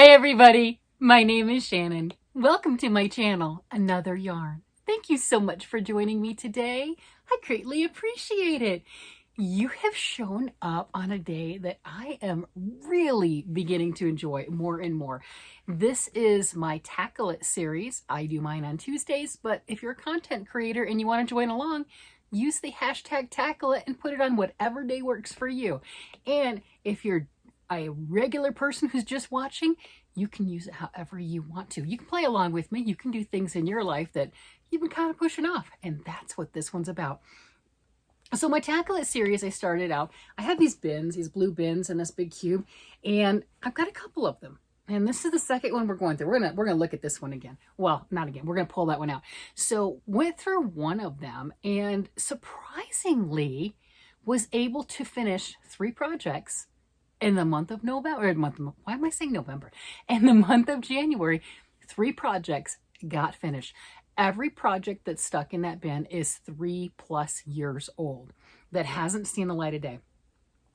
Hi everybody, my name is Shannon. Welcome to my channel, Another Yarn. Thank you so much for joining me today. I greatly appreciate it. You have shown up on a day that I am really beginning to enjoy more and more. This is my Tackle It series. I do mine on Tuesdays, but if you're a content creator and you want to join along, use the hashtag Tackle It and put it on whatever day works for you. And if you're a regular person who's just watching, you can use it however you want to. You can play along with me. You can do things in your life that you've been kind of pushing off. And that's what this one's about. So my Tackle It series, I started out, I have these bins, these blue bins in this big cube, and I've got a couple of them. And this is the second one we're going through. We're gonna look at this one again. Well, not again. We're gonna pull that one out. So went through one of them and surprisingly was able to finish 3 projects in the month of November, why am I saying November? In the month of January, 3 projects got finished. Every project that's stuck in that bin is 3+ years old that hasn't seen the light of day.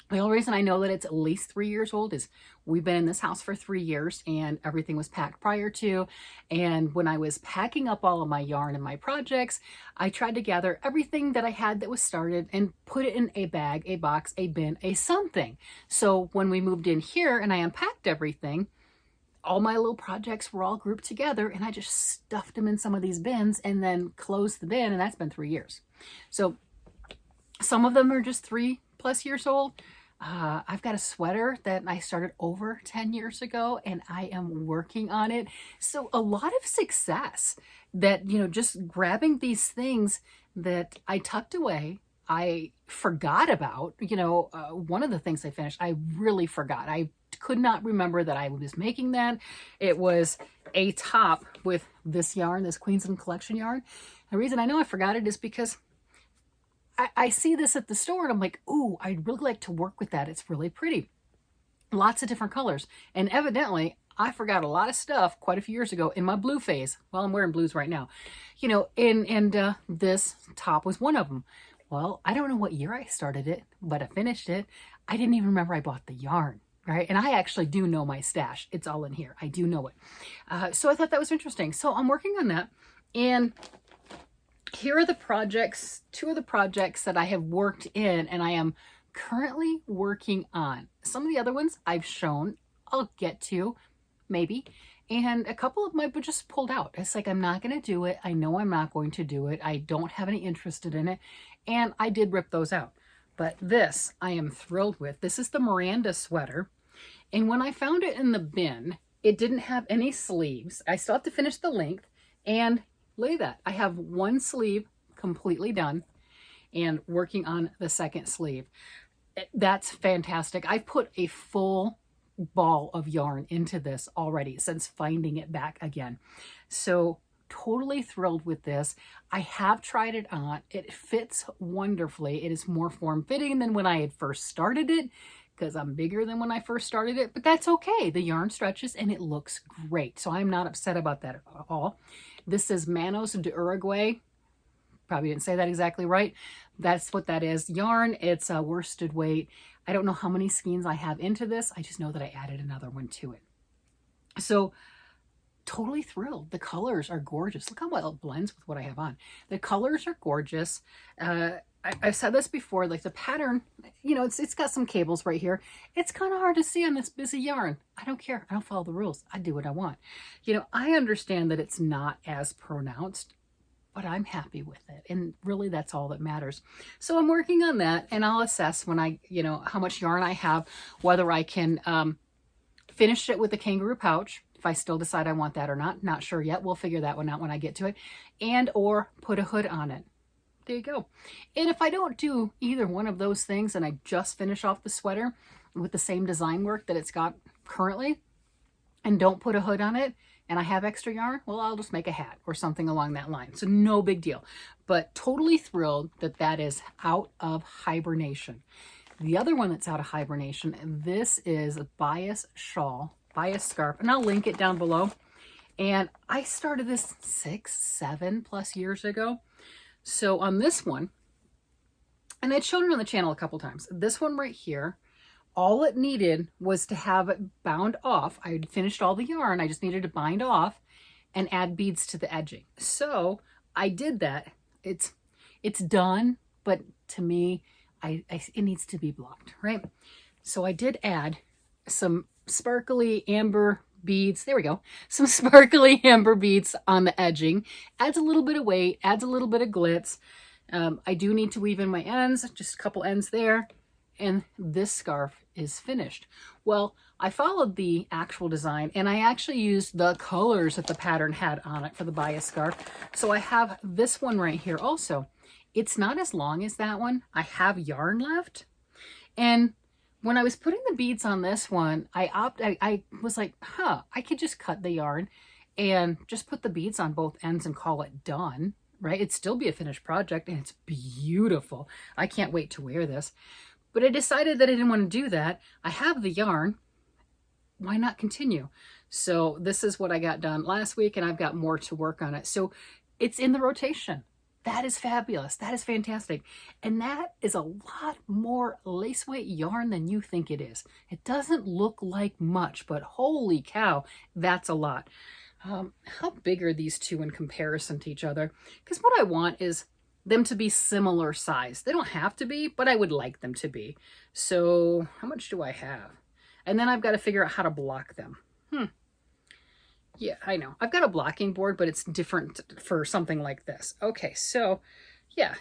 The only reason I know that it's at least 3 years old is we've been in this house for 3 years and everything was packed prior to. And when I was packing up all of my yarn and my projects, I tried to gather everything that I had that was started and put it in a bag, a box, a bin, a something. So when we moved in here and I unpacked everything, all my little projects were all grouped together and I just stuffed them in some of these bins and then closed the bin, and that's been 3 years. So some of them are just 3+ years old. I've got a sweater that I started over 10 years ago and I am working on it. So a lot of success that, just grabbing these things that I tucked away, I forgot about. One of the things I finished, I really forgot. I could not remember that I was making that. It was a top with this yarn, this Queensland collection yarn. The reason I know I forgot it is because I see this at the store and I'm like, ooh, I'd really like to work with that. It's really pretty. Lots of different colors. And evidently, I forgot a lot of stuff quite a few years ago in my blue phase. Well, I'm wearing blues right now. And this top was one of them. Well, I don't know what year I started it, but I finished it. I didn't even remember I bought the yarn, right? And I actually do know my stash. It's all in here. I do know it. So I thought that was interesting. So I'm working on that. And here are the projects, 2 of the projects that I have worked in and I am currently working on. Some of the other ones I've shown, I'll get to, maybe. And a couple of them I've just pulled out. It's like, I'm not going to do it. I know I'm not going to do it. I don't have any interest in it. And I did rip those out. But this I am thrilled with. This is the Miranda sweater. And when I found it in the bin, it didn't have any sleeves. I still have to finish the length. And look at that. I have 1 sleeve completely done and working on the 2nd sleeve. That's fantastic. I put a full ball of yarn into this already since finding it back again. So totally thrilled with this. I have tried it on. It fits wonderfully. It is more form-fitting than when I had first started it because I'm bigger than when I first started it, but that's okay. The yarn stretches and it looks great. So I'm not upset about that at all. This is Manos de Uruguay. Probably didn't say that exactly right. That's what that is. Yarn, it's a worsted weight. I don't know how many skeins I have into this. I just know that I added another one to it. So totally thrilled. The colors are gorgeous. Look how well it blends with what I have on. The colors are gorgeous. I've said this before, like the pattern, it's got some cables right here. It's kind of hard to see on this busy yarn. I don't care. I don't follow the rules. I do what I want. I understand that it's not as pronounced, but I'm happy with it. And really that's all that matters. So I'm working on that and I'll assess when I, how much yarn I have, whether I can finish it with a kangaroo pouch, if I still decide I want that or not. Not sure yet. We'll figure that one out when I get to it. And or put a hood on it. There you go. And if I don't do either one of those things and I just finish off the sweater with the same design work that it's got currently and don't put a hood on it and I have extra yarn, well, I'll just make a hat or something along that line. So no big deal, but totally thrilled that that is out of hibernation. The other one that's out of hibernation, this is a bias shawl, bias scarf, and I'll link it down below. And I started this 6-7+ years ago. So on this one, and I'd shown it on the channel a couple times, this one right here All it needed was to have it bound off. I had finished all the yarn. I just needed to bind off and add beads to the edging. So I did that. It's done, but to me, it needs to be blocked, right? So I did add some sparkly amber beads. There we go. Some sparkly amber beads on the edging. Adds a little bit of weight, adds a little bit of glitz. I do need to weave in my ends, just a couple ends there. And this scarf is finished. Well, I followed the actual design and I actually used the colors that the pattern had on it for the bias scarf. So I have this one right here also. It's not as long as that one. I have yarn left. And when I was putting the beads on this one, I was like, I could just cut the yarn and just put the beads on both ends and call it done, right? It'd still be a finished project and it's beautiful. I can't wait to wear this. But I decided that I didn't want to do that. I have the yarn. Why not continue? So this is what I got done last week and I've got more to work on it. So it's in the rotation. That is fabulous. That is fantastic. And that is a lot more lace weight yarn than you think it is. It doesn't look like much, but holy cow, that's a lot. How big are these two in comparison to each other? Because what I want is them to be similar size. They don't have to be, but I would like them to be. So how much do I have? And then I've got to figure out how to block them. Yeah, I know. I've got a blocking board, but it's different for something like this. Okay, so yeah,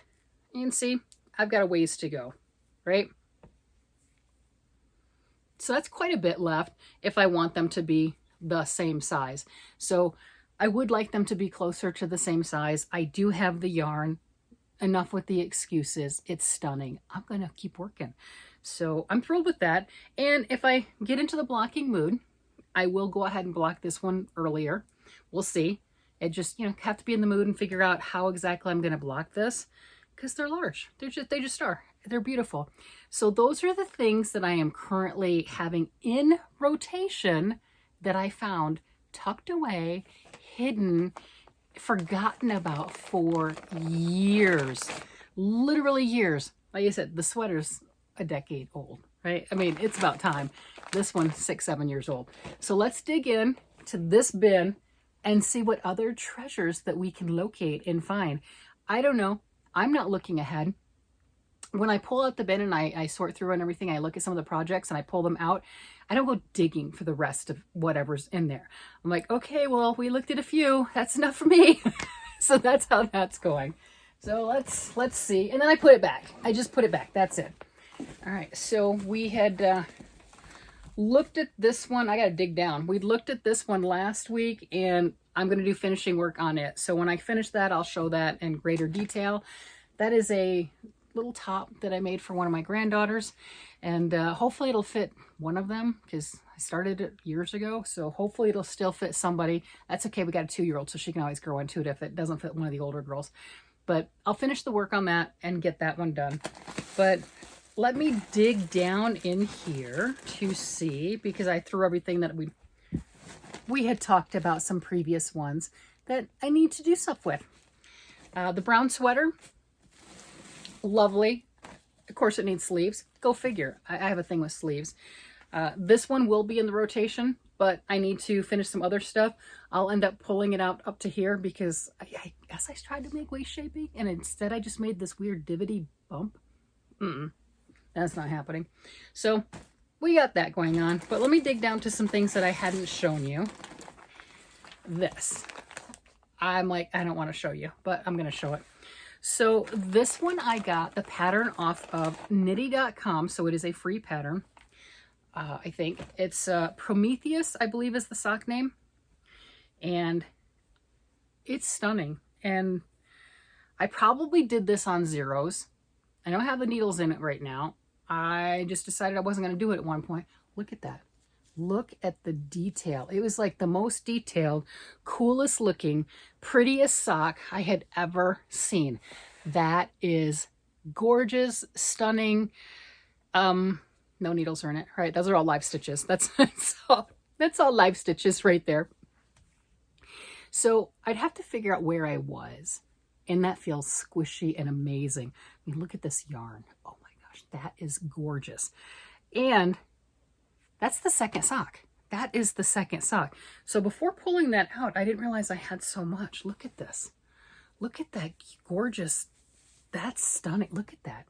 you can see I've got a ways to go, right? So that's quite a bit left if I want them to be the same size. So I would like them to be closer to the same size. I do have the yarn. Enough with the excuses. It's stunning. I'm going to keep working. So I'm thrilled with that. And if I get into the blocking mood, I will go ahead and block this one earlier. We'll see. It just, have to be in the mood and figure out how exactly I'm going to block this because they're large. They just are. They're beautiful. So those are the things that I am currently having in rotation that I found tucked away, hidden, forgotten about for years, literally years. Like I said, the sweater's a decade old, right? I mean, it's about time. This one's 6-7 years old. So let's dig in to this bin and see what other treasures that we can locate and find. I don't know. I'm not looking ahead. When I pull out the bin and I sort through and everything, I look at some of the projects and I pull them out. I don't go digging for the rest of whatever's in there. I'm like, okay, well, we looked at a few. That's enough for me. So that's how that's going. So let's see. And then I put it back. I just put it back. That's it. All right. So we had looked at this one. I got to dig down. We looked at this one last week and I'm going to do finishing work on it. So when I finish that, I'll show that in greater detail. That is a little top that I made for one of my granddaughters, and hopefully it'll fit one of them because I started it years ago, so hopefully it'll still fit somebody. That's okay. We got a 2-year-old, so she can always grow into it if it doesn't fit one of the older girls. But I'll finish the work on that and get that one done. But let me dig down in here to see, because I threw everything that we had talked about, some previous ones that I need to do stuff with. The brown sweater, lovely. Of course it needs sleeves. Go figure. I have a thing with sleeves. This one will be in the rotation, but I need to finish some other stuff. I'll end up pulling it out up to here because I guess I tried to make waist shaping and instead I just made this weird divotty bump. That's not happening. So we got that going on, but let me dig down to some things that I hadn't shown you. This. I'm like, I don't want to show you, but I'm going to show it. So this one I got the pattern off of nitty.com. So it is a free pattern. I think it's Prometheus, I believe is the sock name. And it's stunning. And I probably did this on zeros. I don't have the needles in it right now. I just decided I wasn't going to do it at one point. Look at that. Look at the detail. It was like the most detailed, coolest looking, prettiest sock I had ever seen. That is gorgeous, stunning. No needles are in it, right? Those are all live stitches. That's all live stitches right there. So I'd have to figure out where I was. And that feels squishy and amazing. I mean, look at this yarn. Oh my gosh, that is gorgeous. And that's the second sock. That is the second sock. So before pulling that out, I didn't realize I had so much. Look at this. Look at that gorgeous, that's stunning. Look at that.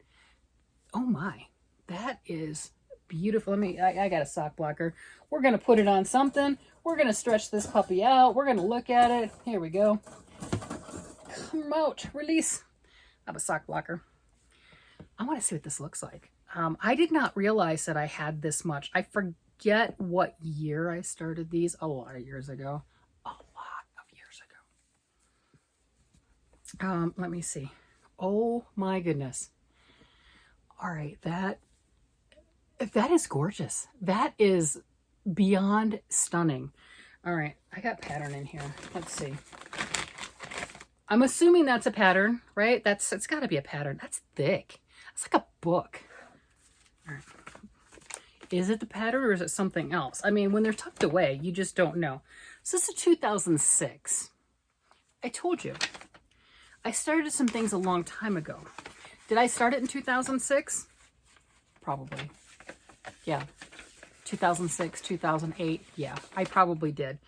Oh my, that is beautiful. I got a sock blocker. We're going to put it on something. We're going to stretch this puppy out. We're going to look at it. Here we go. Come out, release. I have a sock blocker. I want to see what this looks like. I did not realize that I had this much. I forget what year I started these. A lot of years ago. A lot of years ago. Let me see. Oh my goodness. All right, that is gorgeous. That is beyond stunning. All right, I got pattern in here. Let's see. I'm assuming that's a pattern, right? It's got to be a pattern. That's thick. It's like a book. All right. Is it the pattern or is it something else? I mean, when they're tucked away, you just don't know. So this is 2006. I told you. I started some things a long time ago. Did I start it in 2006? Probably. Yeah. 2006, 2008. Yeah, I probably did.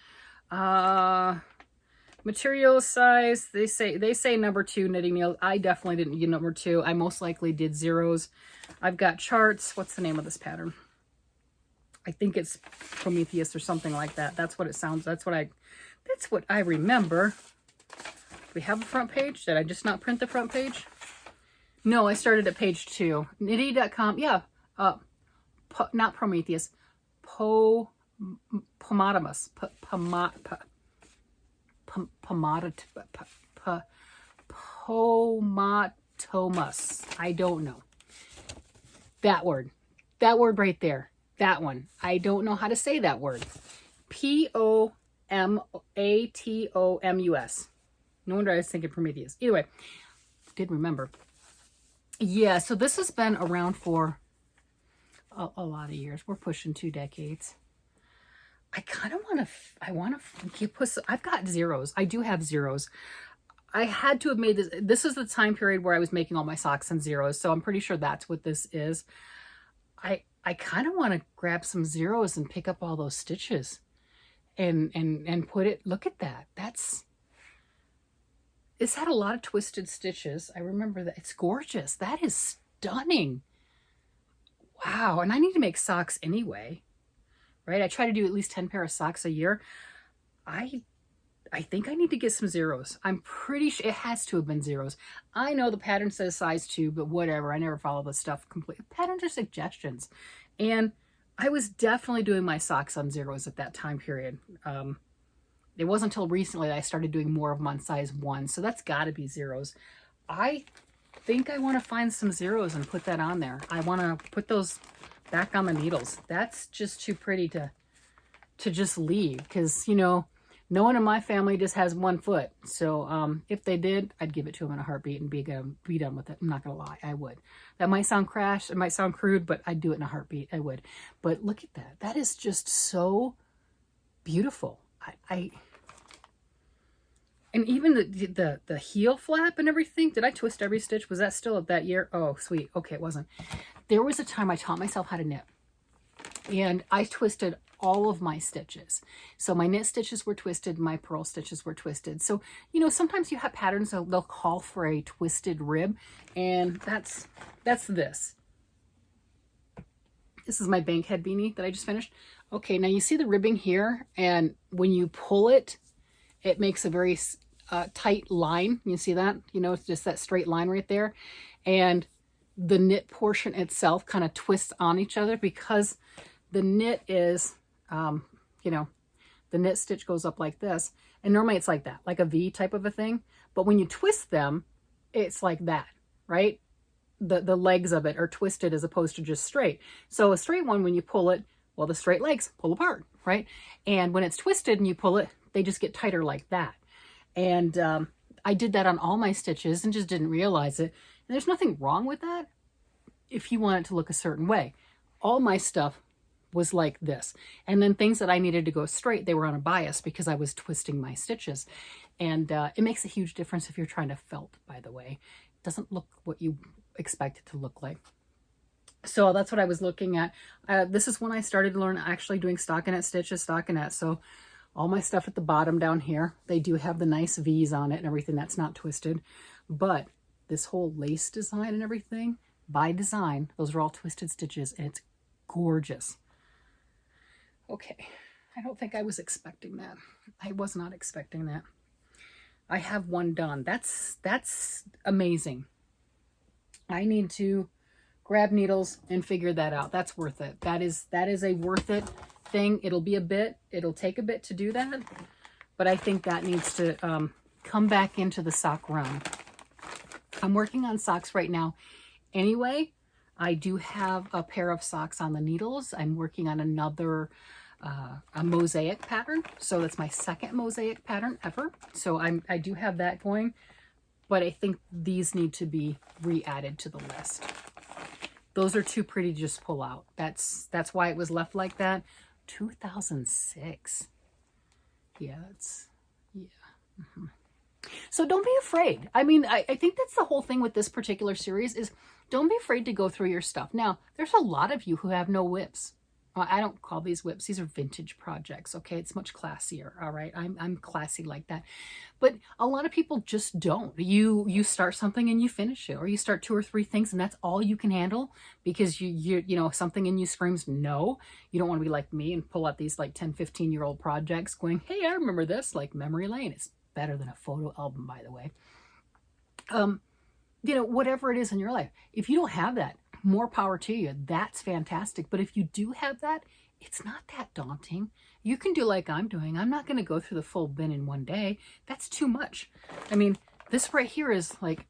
Material size, they say number 2 knitting needle. I definitely didn't get number 2. I most likely did zeros. I've got charts. What's the name of this pattern? I think it's Prometheus or something like that. That's what it sounds. That's what I remember. Do we have a front page? Did I just not print the front page? No, I started at page 2. Knitty.com. Yeah. Not Prometheus. Pomatomus. Pomatomus. I don't know. That word. That word right there. That one. I don't know how to say that word. Pomatomus. No wonder I was thinking Prometheus. Either way, did remember. Yeah, so this has been around for a lot of years. We're pushing 2 decades. I kind of want to put, I've got zeros. I do have zeros. I had to have made this. This is the time period where I was making all my socks in zeros. So I'm pretty sure that's what this is. I kind of want to grab some zeros and pick up all those stitches and put it, look at that. It's had a lot of twisted stitches. I remember that. It's gorgeous. That is stunning. Wow. And I need to make socks anyway, right? I try to do at least 10 pair of socks a year. I think I need to get some zeros. I'm pretty sure it has to have been zeros. I know the pattern says size 2, but whatever. I never follow the stuff completely. Patterns are suggestions. And I was definitely doing my socks on zeros at that time period. It wasn't until recently that I started doing more of them on size 1. So that's got to be zeros. I think I want to find some zeros and put that on there. I want to put those back on the needles. That's just too pretty to just leave, because, you know, no one in my family just has 1 foot. So if they did, I'd give it to them in a heartbeat and be done with it. I'm not going to lie. I would. That might sound crash. It might sound crude, but I'd do it in a heartbeat. I would. But look at that. That is just so beautiful. And even the heel flap and everything. Did I twist every stitch? Was that still of that year? Oh, sweet. Okay, it wasn't. There was a time I taught myself how to knit. And I twisted all of my stitches. So my knit stitches were twisted, my purl stitches were twisted. So, you know, sometimes you have patterns that they'll call for a twisted rib, and that's this. This is my bankhead beanie that I just finished. Okay, now you see the ribbing here, and when you pull it, it makes a very tight line. You see that? You know, it's just that straight line right there. And the knit portion itself kind of twists on each other because the knit is, you know, the knit stitch goes up like this. And normally it's like that, like a V type of a thing. But when you twist them, it's like that, right? The legs of it are twisted as opposed to just straight. So a straight one, when you pull it, well, the straight legs pull apart, right? And when it's twisted and you pull it, they just get tighter like that. And I did that on all my stitches and just didn't realize it. And there's nothing wrong with that if you want it to look a certain way. All my stuff was like this. And then things that I needed to go straight, they were on a bias because I was twisting my stitches. And it makes a huge difference if you're trying to felt, by the way. It doesn't look what you expect it to look like. So that's what I was looking at. This is when I started to learn actually doing stockinette stitches, stockinette. So all my stuff at the bottom down here, they do have the nice V's on it and everything. That's not twisted. But this whole lace design and everything, by design, those are all twisted stitches, and it's gorgeous. Okay, I don't think I was expecting that. I was not expecting that. I have one done. That's amazing. I need to grab needles and figure that out. That's worth it. That is a worth it thing. It'll take a bit to do that, but I think that needs to come back into the sock realm. I'm working on socks right now. Anyway, I do have a pair of socks on the needles. I'm working on another a mosaic pattern. So that's my second mosaic pattern ever. So I do have that going, but I think these need to be re-added to the list. Those are too pretty to just pull out. That's why it was left like that. 2006. Yeah, yeah. Mm-hmm. So don't be afraid. I mean, I think that's the whole thing with this particular series is don't be afraid to go through your stuff. Now, there's a lot of you who have no whips. I don't call these whips. These are vintage projects, okay? It's much classier, all right? I'm classy like that. But a lot of people just don't. You start something and you finish it, or you start 2 or 3 things and that's all you can handle because you know, something in you screams no. You don't want to be like me and pull out these like 10, 15-year-old projects going, hey, I remember this, like memory lane. It's better than a photo album, by the way. You know, whatever it is in your life. If you don't have that, more power to you. That's fantastic. But if you do have that, it's not that daunting. You can do like I'm doing. I'm not going to go through the full bin in one day. That's too much. I mean, this right here is like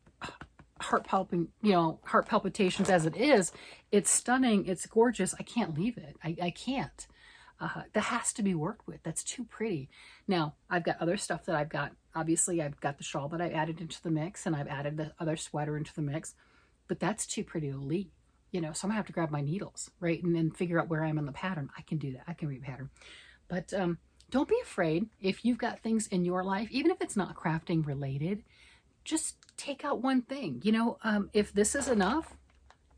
heart palpitations as it is. It's stunning. It's gorgeous. I can't leave it. I can't. That has to be worked with. That's too pretty. Now, I've got other stuff that I've got. Obviously, I've got the shawl that I added into the mix, and I've added the other sweater into the mix, but that's too pretty to leave. You know, so I'm gonna have to grab my needles, right? And then figure out where I am in the pattern. I can do that. I can repattern. But don't be afraid if you've got things in your life, even if it's not crafting related, just take out one thing. You know, if this is enough,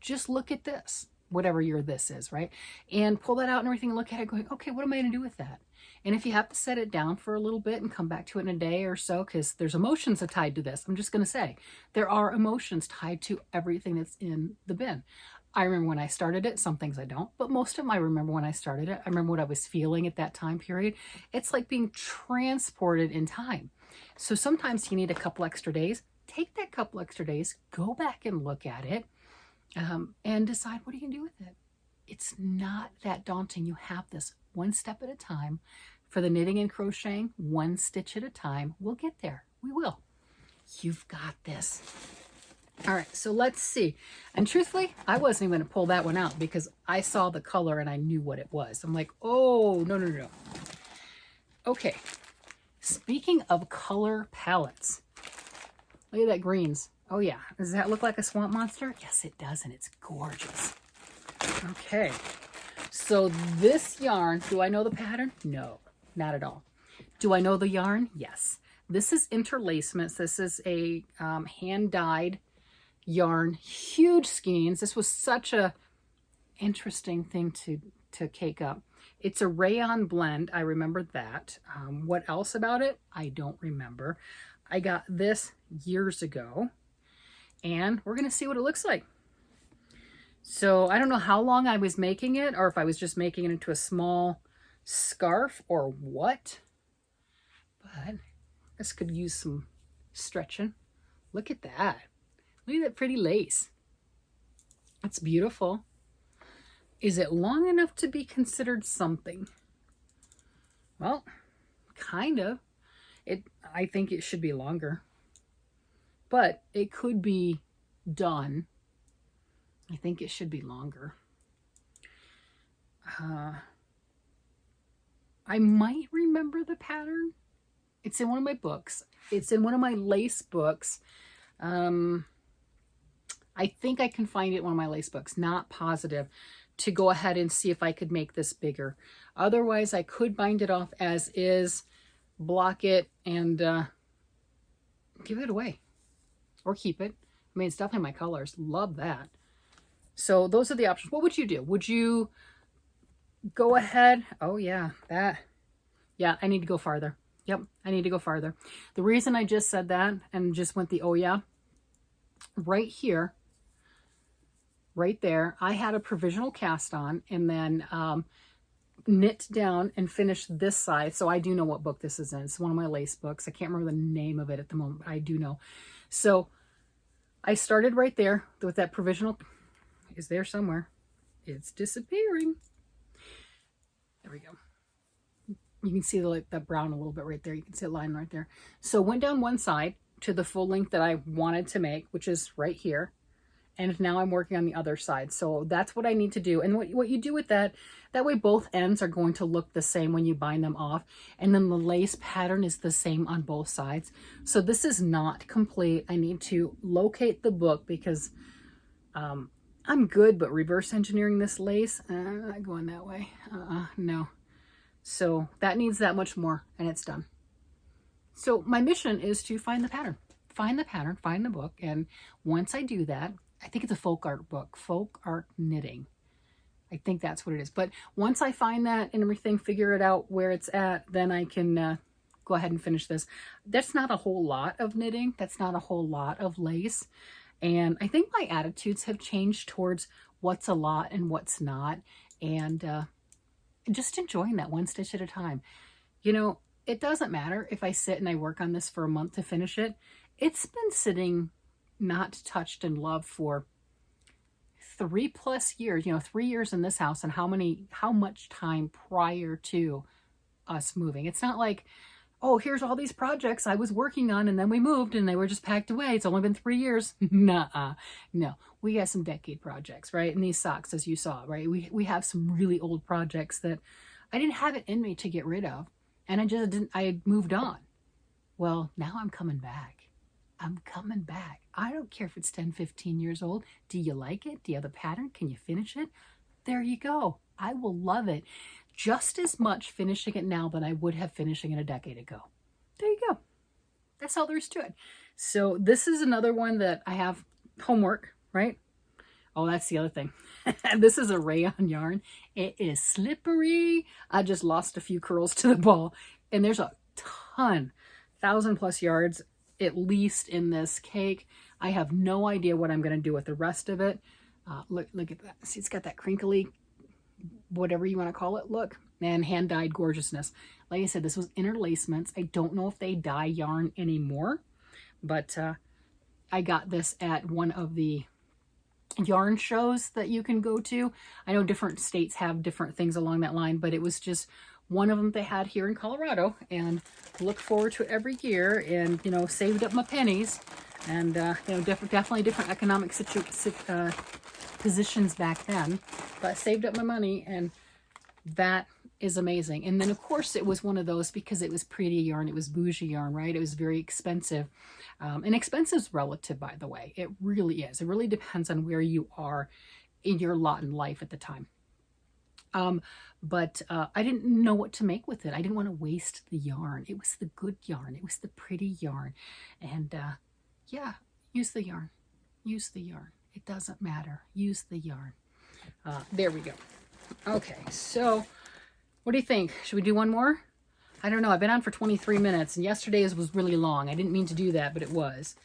just look at this, whatever your this is, right? And pull that out and everything and look at it going, okay, what am I gonna do with that? And if you have to set it down for a little bit and come back to it in a day or so, because there's emotions tied to this, I'm just gonna say, there are emotions tied to everything that's in the bin. I remember when I started it, some things I don't, but most of them I remember when I started it. I remember what I was feeling at that time period. It's like being transported in time. So sometimes you need a couple extra days. Take that couple extra days, go back and look at it, and decide what are you going to do with it. It's not that daunting. You have this one step at a time. For the knitting and crocheting, one stitch at a time. We'll get there. We will. You've got this. All right, so let's see. And truthfully, I wasn't even going to pull that one out because I saw the color and I knew what it was. I'm like, oh, no. Okay, speaking of color palettes, look at that greens. Oh yeah, does that look like a swamp monster? Yes, it does, and it's gorgeous. Okay, so this yarn, do I know the pattern? No, not at all. Do I know the yarn? Yes. This is interlacements. This is a hand-dyed yarn, huge skeins. This was such a interesting thing to cake up. It's a rayon blend. I remember that. What else about it? I don't remember. I got this years ago, and we're going to see what it looks like. So I don't know how long I was making it, or if I was just making it into a small scarf or what, but this could use some stretching. Look at that. Look at that pretty lace. It's beautiful. Is it long enough to be considered something? Well, kind of. I think it should be longer. But it could be done. I think it should be longer. I might remember the pattern. It's in one of my books. It's in one of my lace books. I think I can find it in one of my lace books, not positive, to go ahead and see if I could make this bigger. Otherwise, I could bind it off as is, block it, and give it away. Or keep it. I mean, it's definitely my colors. Love that. So those are the options. What would you do? Would you go ahead? Oh yeah, yeah, I need to go farther. Yep, I need to go farther. The reason I just said that and just went the, oh yeah, right here, right there, I had a provisional cast on and then knit down and finished this side. So I do know what book this is in. It's one of my lace books. I can't remember the name of it at the moment, but I do know. So I started right there with that provisional. Is there somewhere? It's disappearing. There we go. You can see the brown a little bit right there. You can see a line right there. So went down one side to the full length that I wanted to make, which is right here. And now I'm working on the other side. So that's what I need to do. And what you do with that way both ends are going to look the same when you bind them off. And then the lace pattern is the same on both sides. So this is not complete. I need to locate the book because I'm good, but reverse engineering this lace, not going that way. No. So that needs that much more and it's done. So my mission is to find the pattern, find the book. And once I do that, I think it's a folk art book, folk art knitting. I think that's what it is. But once I find that and everything, figure it out where it's at, then I can go ahead and finish this. That's not a whole lot of knitting. That's not a whole lot of lace. And I think my attitudes have changed towards what's a lot and what's not. And just enjoying that one stitch at a time. You know, it doesn't matter if I sit and I work on this for a month to finish it. It's been sitting not touched and loved for 3+ years, 3 years in this house, and how much time prior to us moving. It's not like, oh, here's all these projects I was working on and then we moved and they were just packed away. It's only been 3 years. Nuh-uh. No, we got some decade projects, right? And these socks, as you saw, right? We have some really old projects that I didn't have it in me to get rid of. And I had moved on. Well, now I'm coming back. I'm coming back. I don't care if it's 10, 15 years old. Do you like it? Do you have the pattern? Can you finish it? There you go. I will love it just as much finishing it now than I would have finishing it a decade ago. There you go. That's all there is to it. So this is another one that I have homework, right? Oh, that's the other thing. This is a rayon yarn. It is slippery. I just lost a few curls to the ball. And there's a ton, 1,000+ yards, at least in this cake. I have no idea what I'm going to do with the rest of it. Look at that. See, it's got that crinkly, whatever you want to call it, look. And hand-dyed gorgeousness. Like I said, this was interlacements. I don't know if they dye yarn anymore, but I got this at one of the yarn shows that you can go to. I know different states have different things along that line, but it was just one of them they had here in Colorado, and look forward to it every year. And saved up my pennies, and definitely different economic positions back then, but saved up my money, and that is amazing. And then of course it was one of those, because it was pretty yarn, it was bougie yarn, right? It was very expensive. And expensive is relative, by the way. It really is. It really depends on where you are in your lot in life at the time. But I didn't know what to make with it. I didn't want to waste the yarn. It was the good yarn. It was the pretty yarn. And yeah, use the yarn. Use the yarn. It doesn't matter. Use the yarn. There we go. Okay, so what do you think? Should we do one more? I don't know. I've been on for 23 minutes, and yesterday's was really long. I didn't mean to do that, but it was.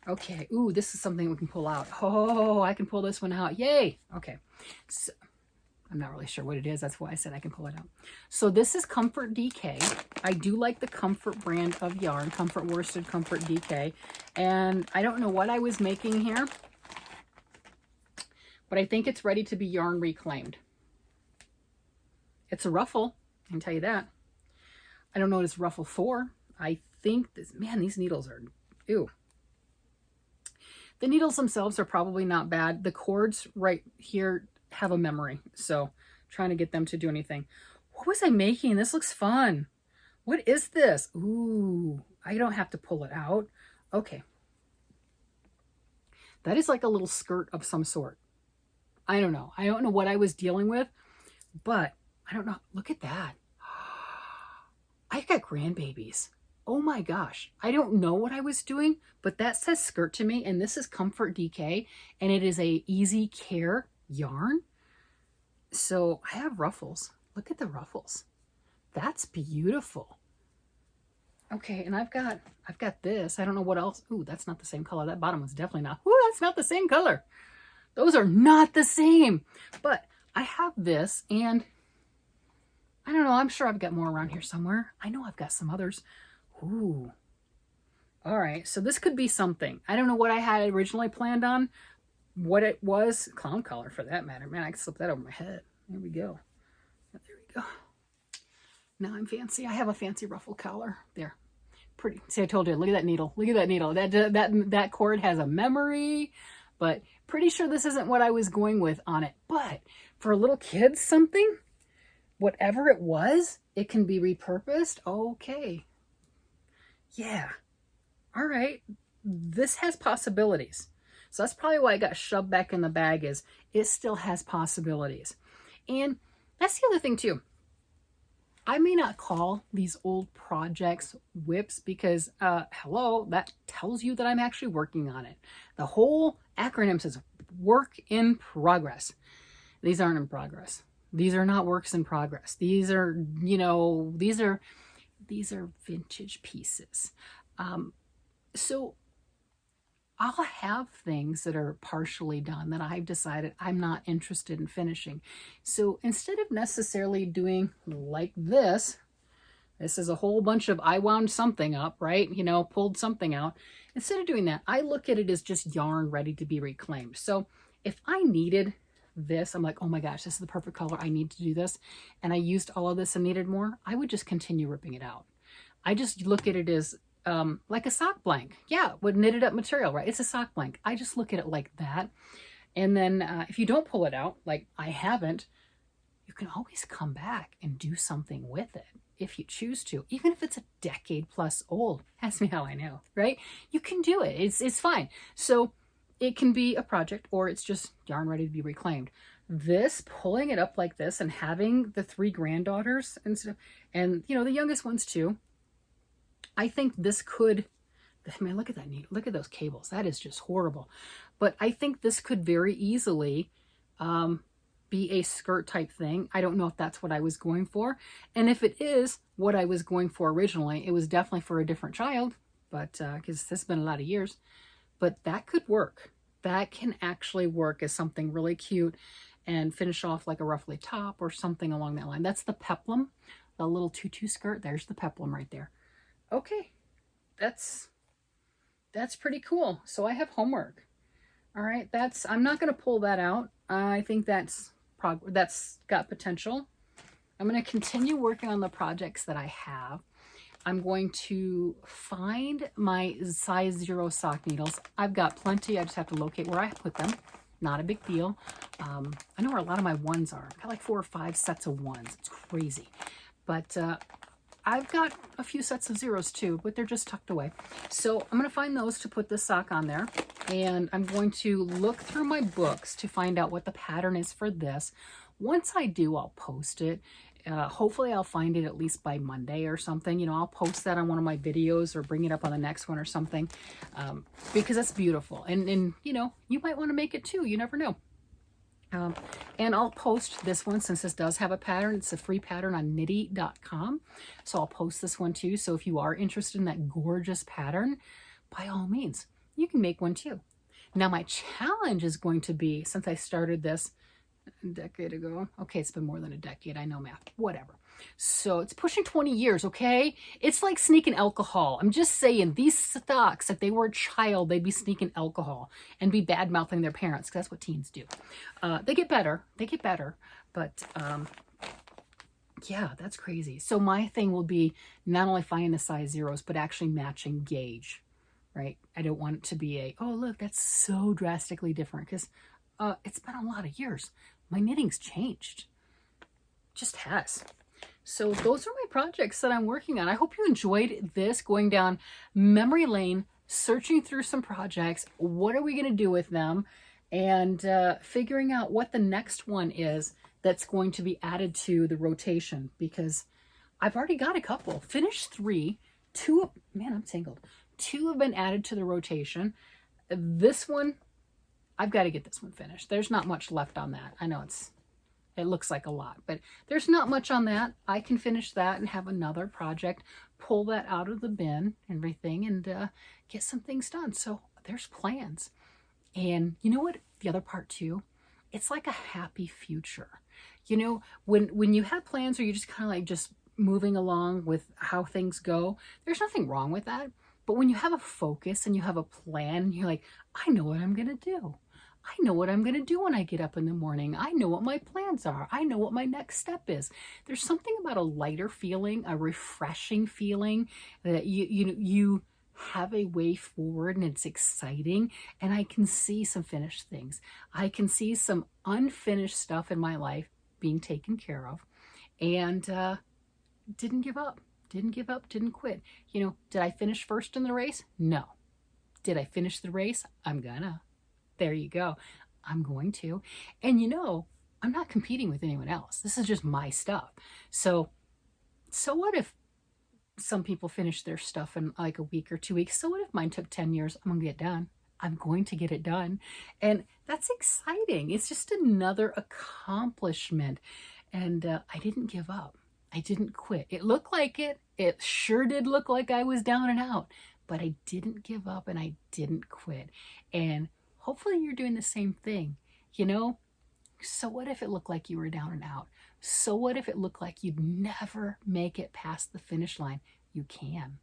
Okay. Ooh, this is something we can pull out. Oh, I can pull this one out. Yay. Okay. So, I'm not really sure what it is. That's why I said I can pull it out. So this is Comfort DK. I do like the Comfort brand of yarn. Comfort worsted, Comfort DK. And I don't know what I was making here, but I think it's ready to be yarn reclaimed. It's a ruffle, I can tell you that. I don't know what it's ruffle for. I think this, man, these needles are, ew. The needles themselves are probably not bad. The cords right here have a memory, so trying to get them to do anything. What was I making? This looks fun. What is this? Ooh, I don't have to pull it out. Okay. That is like a little skirt of some sort. I don't know. I don't know what I was dealing with, but I don't know. Look at that. I've got grandbabies. Oh my gosh. I don't know what I was doing, but that says skirt to me, and this is Comfort DK, and it is a easy care yarn. So I have ruffles. Look at the ruffles. That's beautiful. Okay, and I've got this. I don't know what else. Ooh, that's not the same color. That bottom one's definitely not. Ooh, that's not the same color. Those are not the same. But I have this, and I don't know. I'm sure I've got more around here somewhere. I know I've got some others. Ooh. All right, so this could be something. I don't know what I had originally planned on. What it was, clown collar for that matter. Man, I could slip that over my head. There we go. There we go. Now I'm fancy. I have a fancy ruffle collar. There. Pretty. See, I told you, look at that needle. Look at that needle. That cord has a memory, but pretty sure this isn't what I was going with on it. But for little kids, something, whatever it was, it can be repurposed. Okay. Yeah. All right. This has possibilities. So that's probably why it got shoved back in the bag, is it still has possibilities. And that's the other thing too. I may not call these old projects whips because, hello, that tells you that I'm actually working on it. The whole acronym says work in progress. These aren't in progress. These are not works in progress. These are, these are vintage pieces. So I'll have things that are partially done that I've decided I'm not interested in finishing. So instead of necessarily doing like this is a whole bunch of, I wound something up, right? Pulled something out. Instead of doing that, I look at it as just yarn ready to be reclaimed. So if I needed this, I'm like, oh my gosh, this is the perfect color. I need to do this. And I used all of this and needed more. I would just continue ripping it out. I just look at it as like a sock blank. Yeah, with knitted up material, right? It's a sock blank. I just look at it like that. And then if you don't pull it out, like I haven't, you can always come back and do something with it if you choose to, even if it's a decade plus old. Ask me how I know, right? You can do it. It's fine. So it can be a project, or it's just yarn ready to be reclaimed. This, pulling it up like this and having the 3 granddaughters and stuff, and the youngest ones too, I think this could, I mean, look at that needle. Look at those cables. That is just horrible. But I think this could very easily be a skirt type thing. I don't know if that's what I was going for. And if it is what I was going for originally, it was definitely for a different child, but because this has been a lot of years. But that could work. That can actually work as something really cute and finish off like a ruffly top or something along that line. That's the peplum, the little tutu skirt. There's the peplum right there. Okay, that's pretty cool. So I have homework. All right, I'm not going to pull that out. I think that's got potential. I'm going to continue working on the projects that I have. I'm going to find my size 0 sock needles. I've got plenty. I just have to locate where I put them. Not a big deal. I know where a lot of my ones are. I've got like 4 or 5 sets of ones. It's crazy. But I've got a few sets of 0s too, but they're just tucked away. So I'm going to find those to put this sock on there. And I'm going to look through my books to find out what the pattern is for this. Once I do, I'll post it. Hopefully I'll find it at least by Monday or something. I'll post that on one of my videos or bring it up on the next one or something, because that's beautiful. And you might want to make it too. You never know. And I'll post this one since this does have a pattern. It's a free pattern on nitty.com. So I'll post this one too. So if you are interested in that gorgeous pattern, by all means, you can make one too. Now my challenge is going to be, since I started this a decade ago. Okay, it's been more than a decade. I know math. Whatever. So it's pushing 20 years, okay? It's like sneaking alcohol. I'm just saying, these stocks, if they were a child, they'd be sneaking alcohol and be bad-mouthing their parents, because that's what teens do. They get better. They get better. But, yeah, that's crazy. So my thing will be not only finding the size 0s, but actually matching gauge, right? I don't want it to be oh, look, that's so drastically different, because it's been a lot of years. My knitting's changed. Just has. So those are my projects that I'm working on. I hope you enjoyed this, going down memory lane, searching through some projects. What are we going to do with them? And figuring out what the next one is that's going to be added to the rotation, because I've already got a couple. Finished 3. 2, man, I'm tangled. 2 have been added to the rotation. This one, I've got to get this one finished. There's not much left on that. I know it looks like a lot, but there's not much on that. I can finish that and have another project, pull that out of the bin and everything, and get some things done. So there's plans. And you know what? The other part too, it's like a happy future. You know, when you have plans or you just kind of like just moving along with how things go, there's nothing wrong with that. But when you have a focus and you have a plan, and you're like, I know what I'm going to do. I know what I'm going to do when I get up in the morning. I know what my plans are. I know what my next step is. There's something about a lighter feeling, a refreshing feeling that you have a way forward, and it's exciting. And I can see some finished things. I can see some unfinished stuff in my life being taken care of, and didn't give up, didn't quit. You know, did I finish first in the race? No. Did I finish the race? I'm gonna. There you go. I'm going to. And you know, I'm not competing with anyone else. This is just my stuff. So what if some people finish their stuff in like a week or 2 weeks? So what if mine took 10 years? I'm going to get done. I'm going to get it done. And that's exciting. It's just another accomplishment. And I didn't give up. I didn't quit. It looked like it. It sure did look like I was down and out. But I didn't give up and I didn't quit. And hopefully you're doing the same thing. You know, so what if it looked like you were down and out? So what if it looked like you'd never make it past the finish line? You can.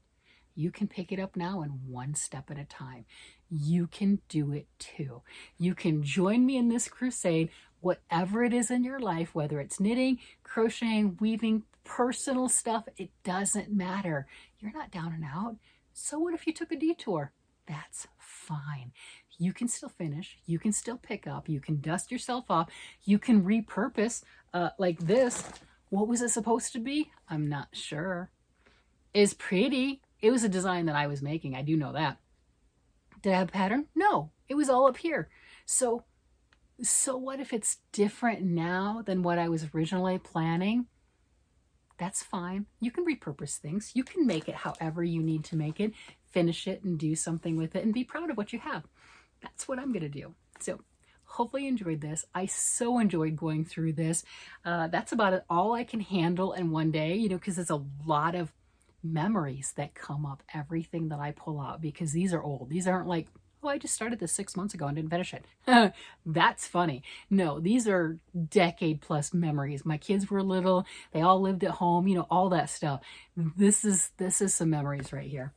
You can pick it up now in one step at a time. You can do it too. You can join me in this crusade, whatever it is in your life, whether it's knitting, crocheting, weaving, personal stuff, it doesn't matter. You're not down and out. So what if you took a detour? That's fine. You can still finish. You can still pick up. You can dust yourself off. You can repurpose like this. What was it supposed to be? I'm not sure. It's pretty. It was a design that I was making. I do know that. Did I have a pattern? No. It was all up here. So what if it's different now than what I was originally planning? That's fine. You can repurpose things. You can make it however you need to make it, finish it and do something with it and be proud of what you have. That's what I'm going to do. So hopefully you enjoyed this. I so enjoyed going through this. That's about all I can handle in one day, you know, because there's a lot of memories that come up, everything that I pull out, because these are old. These aren't like, oh, I just started this 6 months ago and didn't finish it. That's funny. No, these are decade plus memories. My kids were little. They all lived at home, you know, all that stuff. This is some memories right here.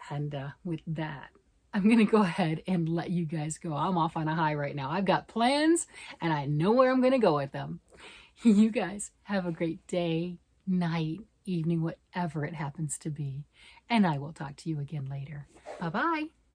And with that, I'm going to go ahead and let you guys go. I'm off on a high right now. I've got plans and I know where I'm going to go with them. You guys have a great day, night, evening, whatever it happens to be. And I will talk to you again later. Bye-bye.